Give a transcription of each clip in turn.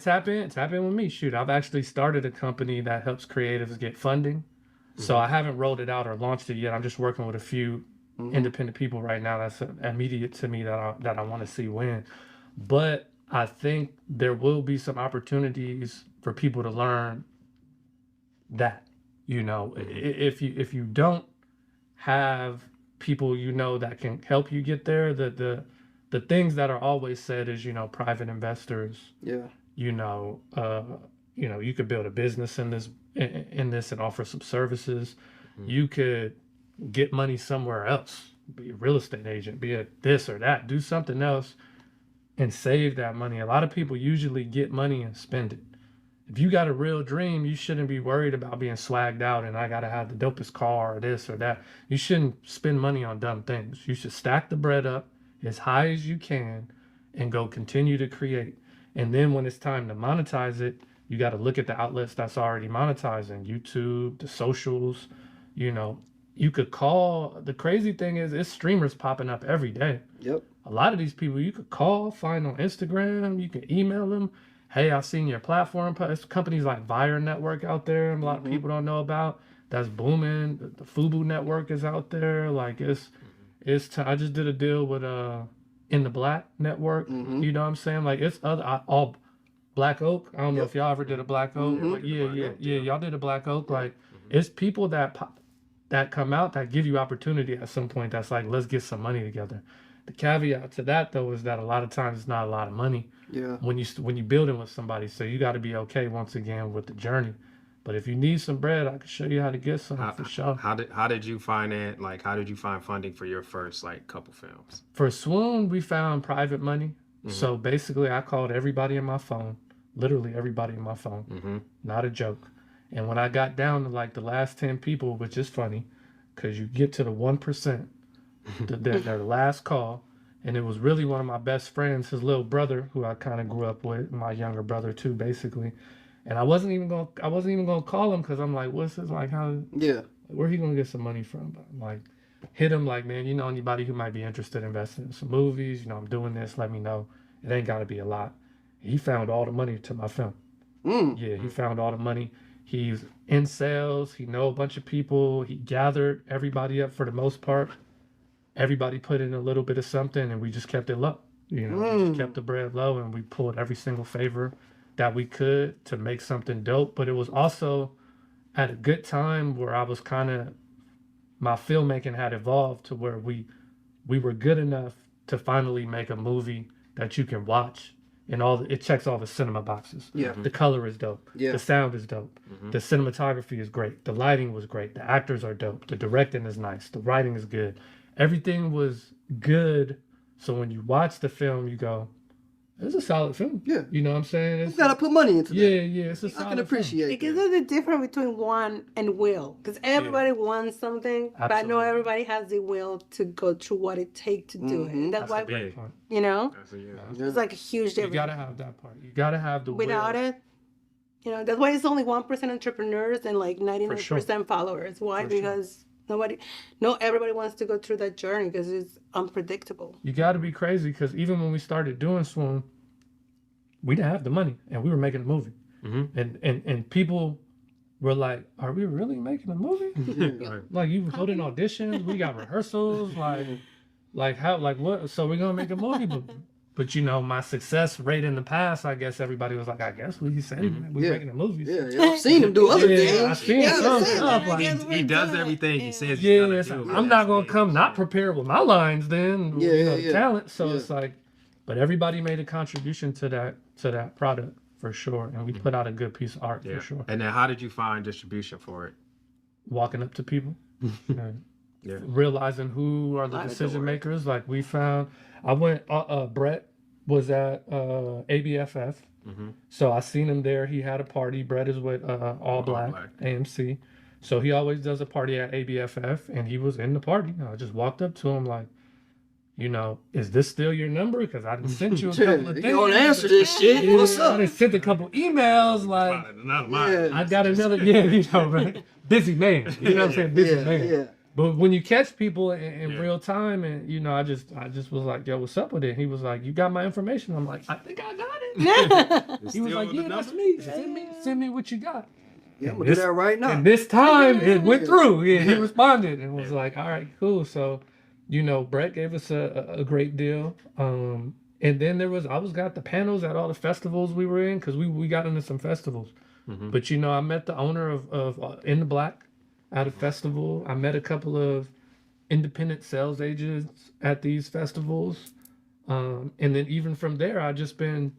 man, tap in with me. Shoot, I've actually started a company that helps creatives get funding. So I haven't rolled it out or launched it yet. I'm just working with a few independent people right now that's immediate to me that I want to see win. But I think there will be some opportunities for people to learn that, if you don't have people that can help you get there, the things that are always said is private investors. Yeah. You could build a business in this and offer some services. You could get money somewhere else, be a real estate agent, be a this or that, do something else and save that money. A lot of people usually get money and spend it. If you got a real dream, you shouldn't be worried about being swagged out and I gotta have the dopest car or this or that. You shouldn't spend money on dumb things. You should stack the bread up as high as you can and go continue to create. And then when it's time to monetize it, you got to look at the outlets that's already monetizing, YouTube, the socials. You could call. The crazy thing is, it's streamers popping up every day. Yep. A lot of these people you could call, find on Instagram. You can email them. Hey, I seen your platform. There's companies like Vire Network out there. A lot of people don't know about. That's booming. The Fubu Network is out there. Like I just did a deal with In the Black Network. You know what I'm saying? Like it's all Black Oak. I don't know if y'all ever did a Black Oak, but yeah, y'all did a Black Oak. Like it's people that come out that give you opportunity at some point. That's like, let's get some money together. The caveat to that though is that a lot of times it's not a lot of money. Yeah. When you building with somebody, so you got to be okay once again with the journey. But if you need some bread, I can show you how to get some for sure. How did you find it? Like, how did you find funding for your first couple films? For Swoon, we found private money. So basically, I called everybody in my phone, literally everybody in my phone, not a joke. And when I got down to the last 10 people, which is funny, because you get to the 1%, their last call, and it was really one of my best friends, his little brother, who I kind of grew up with, my younger brother too, basically. And I wasn't even gonna call him because I'm like, what's this like? Where he gonna get some money from? But I'm like, hit him like, man, anybody who might be interested in investing in some movies? I'm doing this. Let me know. It ain't gotta be a lot. He found all the money to my film. Yeah, he found all the money. He's in sales. He know a bunch of people. He gathered everybody up for the most part. Everybody put in a little bit of something, and we just kept it low. We just kept the bread low, and we pulled every single favor that we could to make something dope. But it was also at a good time where I was my filmmaking had evolved to where we were good enough to finally make a movie that you can watch and it checks all the cinema boxes. Yeah. The color is dope. Yeah. The sound is dope. The cinematography is great. The lighting was great. The actors are dope. The directing is nice. The writing is good. Everything was good. So when you watch the film, you go, it's a solid film. Yeah. You know what I'm saying? You gotta put money into that. Yeah, it's a solid I can appreciate because there's a difference between want and will. Because everybody wants something, but not everybody has the will to go through what it takes to do it. And that's why, it's like a huge difference. You gotta have that part. You gotta have the Without will. it, that's why it's only 1% entrepreneurs and 99% followers. Why? Because everybody wants to go through that journey because it's unpredictable. You got to be crazy because even when we started doing Swoon, we didn't have the money and we were making a movie. And people were like, are we really making a movie? Like you holding auditions, we got rehearsals, what? So we're going to make a movie. But my success rate in the past, I guess everybody was like, I guess what he said, we're making a movie. Yeah, I've seen him do other things. I've seen some stuff. He does everything he says he's gonna do. I'm not going to come not prepared with my lines then, talent. So it's like, but everybody made a contribution to that product for sure. And we put out a good piece of art for sure. And then how did you find distribution for it? Walking up to people. Realizing who are the decision makers. Like we found, Brett was at ABFF. So I seen him there. He had a party. Brett is with All Black AMC. So he always does a party at ABFF and he was in the party. I just walked up to him like, is this still your number? Because I done sent you a couple of things. You don't answer this shit. What's up? I done sent a couple emails like, I got another, right? Busy man. You know what I'm saying? Busy man. But when you catch people in real time, and you know, I just was like, yo, what's up with it? And he was like, you got my information. I'm like, I think I got it. He was like, yeah, that's me. Send me what you got. Yeah, I'm gonna do that right now. And this time it went through. Yeah, he responded and was like, all right, cool. So, you know, Brett gave us a great deal. And then I got the panels at all the festivals we were in, because we got into some festivals. Mm-hmm. But you know, I met the owner of In the Black at a festival. I met a couple of independent sales agents at these festivals. And then even from there, I just been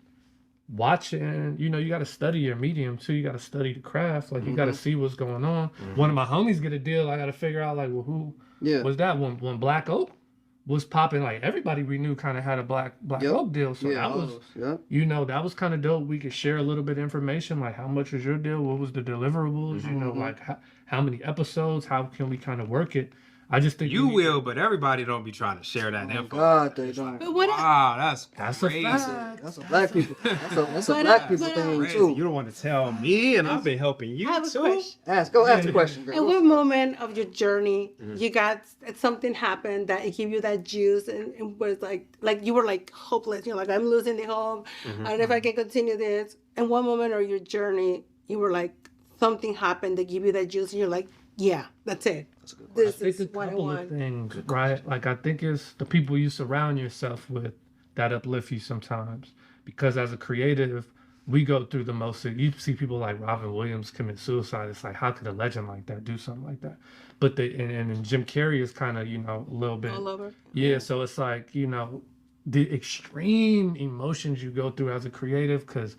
watching. You know, you got to study your medium too. You got to study the craft. Like, you got to see what's going on. One of my homies get a deal. I got to figure out, like, well, who was that one? When Black Oak was popping, like, everybody we knew kind of had a Black Oak deal. So that was, you know, that was kind of dope. We could share a little bit of information, like, how much was your deal? What was the deliverables? You know, like, how many episodes? How can we kind of work it? I just think but everybody don't be trying to share that info. God, they don't. Wow, that's crazy. That's a black people. That's a black people thing too. You don't want to tell me, and I've been helping you too. Ask the question, girl. In what moment of your journey you got something happened that it gave you that juice, and it was like you were like hopeless. You're like, I'm losing the hope. I don't know if I can continue this. In one moment of your journey, you were like, something happened that gave you that juice, and you're like, yeah, that's it. This is what I want. Of things, right? Like, I think it's the people you surround yourself with that uplift you sometimes. Because as a creative, we go through the most. You see people like Robin Williams commit suicide. It's like, how could a legend like that do something like that? But and Jim Carrey is kind of, you know, a little bit all over. Yeah, so it's like, you know, the extreme emotions you go through as a creative. Because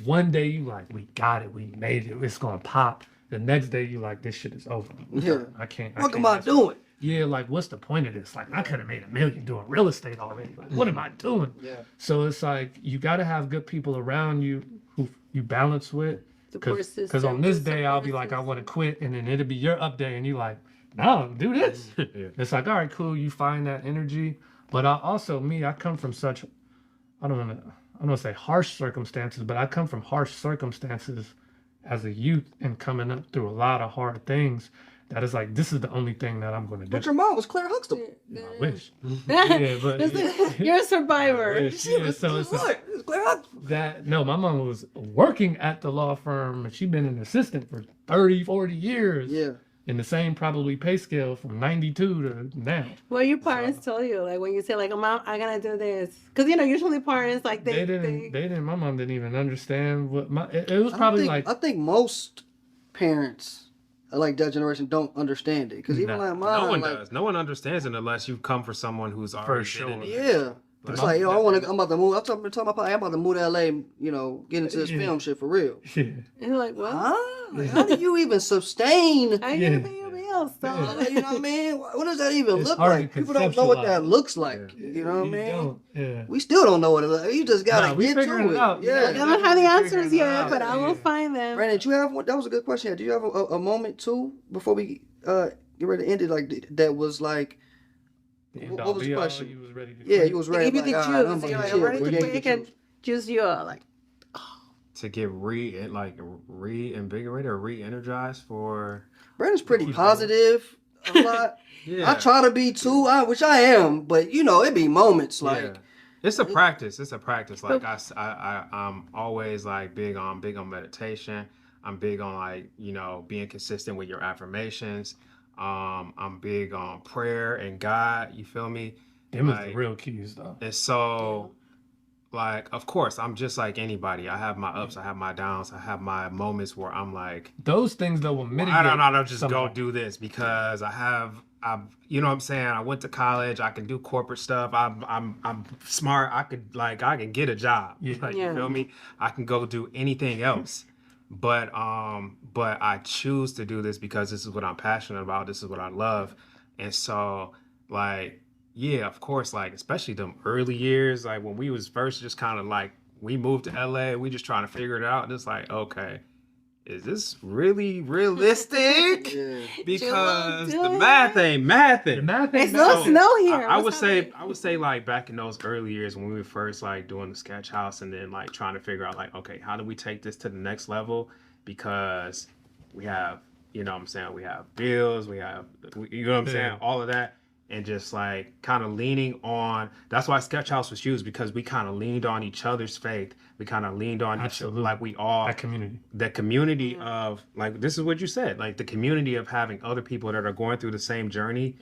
one day you like, we got it, we made it, it's gonna pop. The next day you like, this shit is over. Yeah. I can't. What am I doing? Yeah, like, what's the point of this? Like, I could have made $1 million doing real estate already. Like, what am I doing? Yeah. So it's like, you got to have good people around you who you balance with. Because on this day, I'll be like, I want to quit. And then it'll be your up day. And you're like, no, do this. It's like, all right, cool. You find that energy. But I come from such, I don't want to say harsh circumstances, but I come from harsh circumstances as a youth and coming up through a lot of hard things. That is like, this is the only thing that I'm going to do. But your mom was Claire Huxtable. I wish. Yeah, but you're a survivor. Yeah, so it's Claire Huxtable. No, my mom was working at the law firm, and she'd been an assistant for 30, 40 years. Yeah. In the same probably pay scale from 92 to now. What your parents tell you, like, when you say, like, Mom, I'm gonna do this, because you know usually parents like they didn't. My mom didn't even understand what it was probably like. I think most parents, like that generation, don't understand it, because even like mine, no one does. No one understands it unless you come for someone who's already been in it. Yeah. It's like, I'm about to move. I'm talking about, I'm about to move to LA, you know, get into this film shit for real. Yeah. And you're like, what? Huh? Like, how do you even sustain? I ain't gonna pay your bills, so. You know what I mean? What does that even look like? People don't know what that looks like. Yeah. You know what I mean? Yeah. We still don't know what it looks like. You just gotta get to it. Out. Yeah. I don't have the answers yet, but I will find them. Brandon, do you have one? That was a good question. Do you have a moment too before we get ready to end it? Like, that was like, what was the question? You was ready to you was ready. Give you the juice. You're like, I'm ready to quit and juice you up. Like, to get reinvigorated or re-energized for. Brandon's pretty positive a lot. Yeah. I try to be too, which I am, but you know, it be moments like. Yeah. It's a practice. Like, I'm always like big on meditation. I'm big on, like, you know, being consistent with your affirmations. I'm big on prayer and God. You feel me? Them is the real keys, though. And so, like, of course, I'm just like anybody. I have my ups, I have my downs, I have my moments where I'm like, those things that will mitigate. I don't just go do this because I'm, you know what I'm saying? I went to college. I can do corporate stuff. I'm smart. I can get a job. You feel me? I can go do anything else. But I choose to do this because this is what I'm passionate about. This is what I love. And so, like, yeah, of course, like, especially them early years, like when we was first just kind of like, we moved to LA, we just trying to figure it out. And it's like, okay, is this really realistic? Because the math ain't mathing. The math ain't mathing. It's no snow here. I would say like back in those early years when we were first like doing the sketch house and then like trying to figure out like, okay, how do we take this to the next level? Because we have you know what I'm saying, we have bills, you know what I'm saying, all of that. And just like kind of leaning on, that's why Sketch House was used, because we kind of leaned on each other's faith. We kind of leaned on each other, like we all, that community of, like, this is what you said, like the community of having other people that are going through the same journey